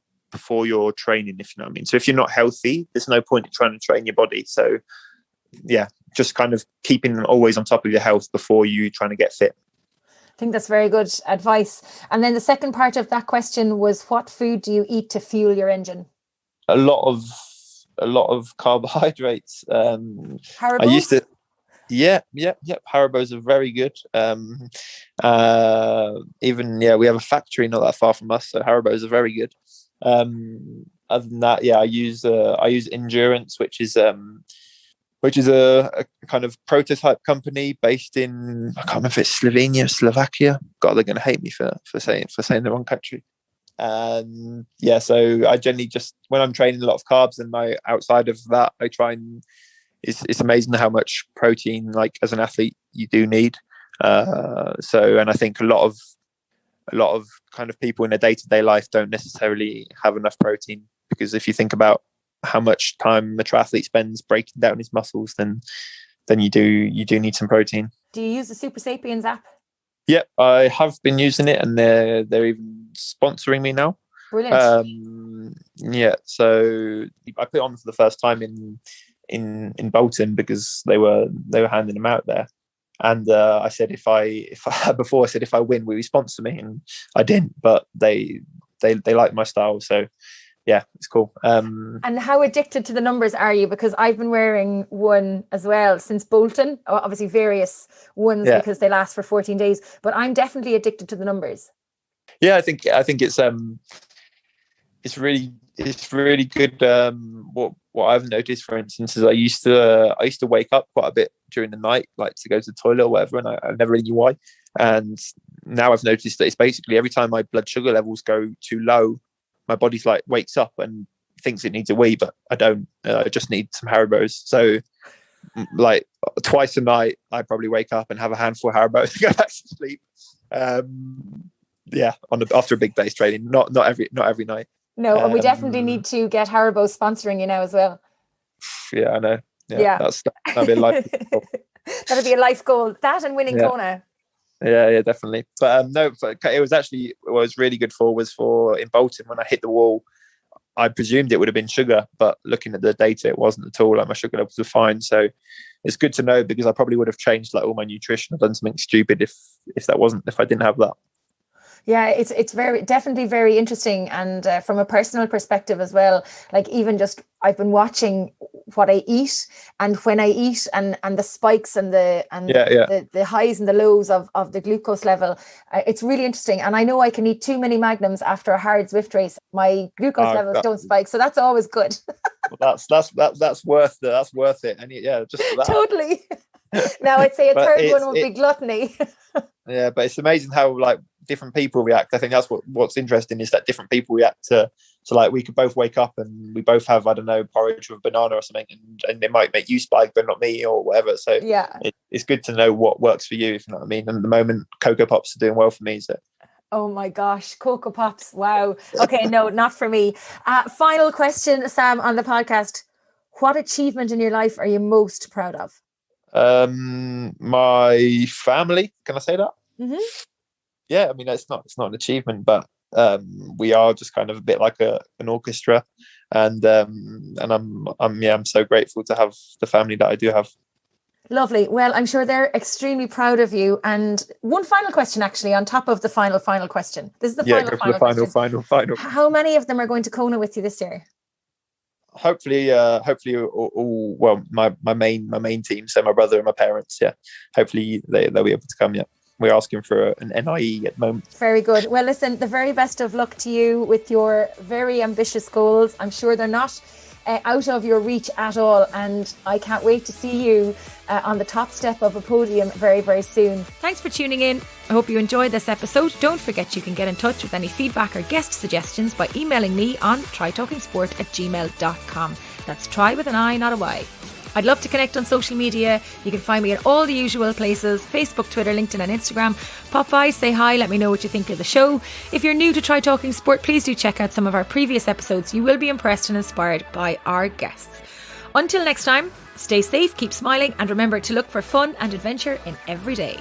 your training, if you know what I mean. So if you're not healthy, there's no point in trying to train your body. So yeah, just kind of keeping always on top of your health before you trying to get fit. I think that's very good advice. And then the second part of that question was, what food do you eat to fuel your engine? A lot of carbohydrates. Haribo? I used to. Yeah. Haribos are very good. Even we have a factory not that far from us, so Haribos are very good. Other than that, I use Endurance, which is a kind of prototype company based in, I can't remember if it's Slovenia, Slovakia. God, they're going to hate me for saying the wrong country. And so I generally just, when I'm training, a lot of carbs, and outside of that, I try and it's amazing how much protein, like as an athlete, you do need. And I think a lot of kind of people in their day-to-day life don't necessarily have enough protein, because if you think about how much time a triathlete spends breaking down his muscles, then you do need some protein. Do you use the Super Sapiens app? Yep, I have been using it, and they're even sponsoring me now. Brilliant. So I put it on for the first time in Bolton, because they were handing them out there, and I said if I win, will you sponsor me? And I didn't, but they like my style, so yeah, it's cool. And how addicted to the numbers are you? Because I've been wearing one as well since Bolton, obviously various ones, because they last for 14 days, but I'm definitely addicted to the numbers. Yeah, I think it's really good. What I've noticed, for instance, is I used to wake up quite a bit during the night, like to go to the toilet or whatever, and I never really knew why. And now I've noticed that it's basically every time my blood sugar levels go too low, my body's like wakes up and thinks it needs a wee, but I don't. I just need some Haribos. So like twice a night, I probably wake up and have a handful of Haribos and go back to sleep. After a big day's training, not every night. No, and we definitely need to get Haribo sponsoring you now as well. Yeah, I know. Yeah. That'd be a life goal. That'd be a life goal. That and winning Kona. Yeah, definitely. But it was really good for in Bolton, when I hit the wall, I presumed it would have been sugar, but looking at the data, it wasn't at all. Like, my sugar levels were fine. So it's good to know, because I probably would have changed like all my nutrition. I've done something stupid if I didn't have that. Yeah, it's definitely very interesting, and from a personal perspective as well. Like, even just I've been watching what I eat and when I eat, and the spikes and the highs and the lows of the glucose level. It's really interesting, and I know I can eat too many Magnums after a hard Zwift race. My glucose levels don't spike, so that's always good. Well, that's worth it, and just for that. Totally. Now I'd say a third one would be gluttony. Yeah, but it's amazing how like different people react. I think that's what's interesting, is that different people react to like, we could both wake up and we both have, I don't know, porridge with banana or something, and it might make you spike but not me, or whatever. So yeah, it's good to know what works for you, if you know what I mean. And at the moment, Cocoa Pops are doing well for me. So oh my gosh, Cocoa Pops, wow. Okay, no, not for me. Final question, Sam, on the podcast: what achievement in your life are you most proud of? My family. Can I say that? Mm-hmm. Yeah, I mean, it's not an achievement, but we are just kind of a bit like an orchestra, and I'm so grateful to have the family that I do have. Lovely. Well, I'm sure they're extremely proud of you. And one final question, actually, on top of the final question. This is the final question. Final. How many of them are going to Kona with you this year? hopefully all well, my main team, so my brother and my parents, hopefully they'll be able to come. We're asking for an NIE at the moment. Very good. Well, listen, the very best of luck to you with your very ambitious goals. I'm sure they're not out of your reach at all, and I can't wait to see you on the top step of a podium very, very soon. Thanks for tuning in. I hope you enjoyed this episode. Don't forget you can get in touch with any feedback or guest suggestions by emailing me on trytalkingsport@gmail.com. That's try with an I, not a Y. I'd love to connect on social media. You can find me at all the usual places: Facebook, Twitter, LinkedIn and Instagram. Pop by, say hi, let me know what you think of the show. If you're new to Try Talking Sport, please do check out some of our previous episodes. You will be impressed and inspired by our guests. Until next time, stay safe, keep smiling, and remember to look for fun and adventure in every day.